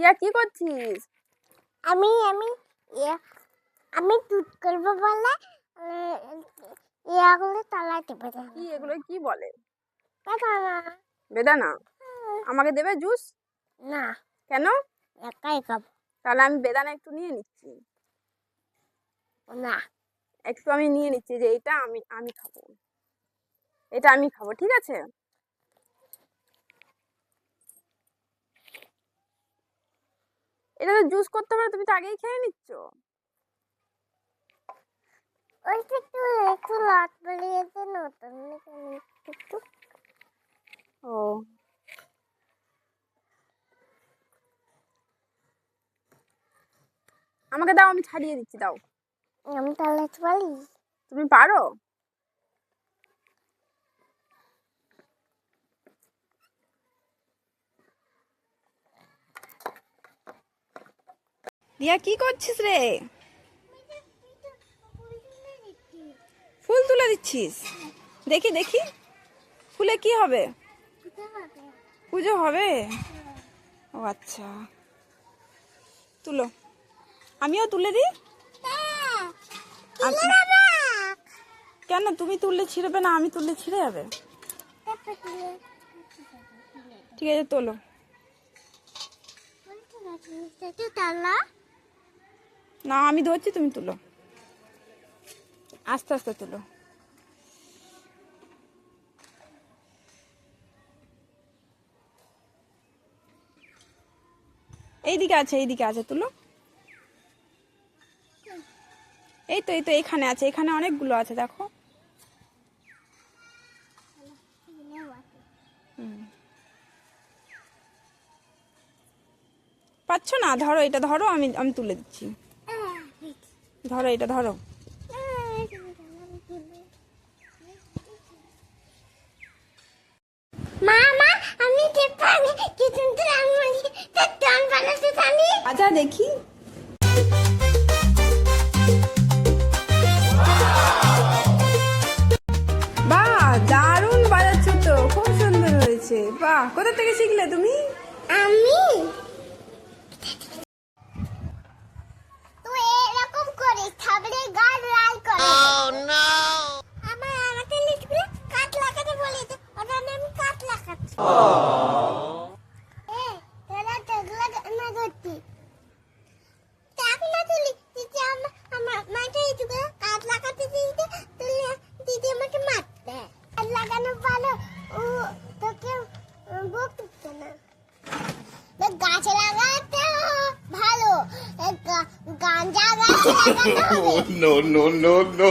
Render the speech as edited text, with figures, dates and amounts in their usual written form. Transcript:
রিয়া কি করছিস? আমি আমি আমি দুধ করবো বলে ইয়াগুলো তলায় টিপে দেব। কি এগুলো কি বলে? বেদানা। বেদানা? আমাকে দেবে জুস? না, কেন? একাই খাবো। তাহলে আমি বেদানা একটু নিয়ে নিচ্ছি। না, একটু আমি নিয়ে নিচ্ছি যে এটা আমি আমি খাবো, এটা আমি খাবো, ঠিক আছে? এটা তো জুস করতে পারো, তুমি তো আগেই খেয়ে নিচ্ছ। ওইটা একটু একটু লাট বলিয়েছে নতুন একটু। ও আমাকে দাও, আমি ছাড়িয়ে দিচ্ছি, দাও। আমি তাহলে বলি তুমি পারো? রিয়া কি করছিস রে? ফুল তুলে দিচ্ছিস? দেখি দেখি, ফুলে কি হবে? পুজো হবে? ও আচ্ছা, তুলো, আমিও তুলে দিই। কেন তুমি তুললে ছিঁড়বে না, আমি তুললে ছিঁড়ে যাবে? ঠিক আছে, তোলো। না আমি ধরছি, তুমি তুলো, আস্তে আস্তে তুলো। এইদিকে আছে, এইদিকে আছে, তুলো। এই তো এই তো এখানে আছে, এখানে অনেকগুলো আছে, দেখো। পাচ্ছ না? ধরো এটা, ধরো, আমি আমি তুলে দিচ্ছি। ধরো এটা, ধরো। মামা আমি পানি কি সুন্দর আমি টান বানাতে জানি। আচ্ছা দেখি। বাহ, দারুণ বাজাচ্ছ তো, খুব সুন্দর হয়েছে। বাহ, কোথা থেকে শিখলে তুমি? আমি তুই এরকম করিস তাহলে গাল লাল করে। Oh no! আমার আমাকে লিখবে কাট লাগাতে বলি তো, ওটা আমি কাট লাগাচ্ছি। তোরা tegla না করতি কাট না তুলি দিদি আমার মাকে এইটুকু কাট লাগাতে দিতে তুই দিদি আমাকে মারতে কাট লাগানো ভালো। ও তোকে বকতে না, গাছে লাগাতে ভালো, গাঞ্জা গাছে লাগাতে হবে। No, no, no, no.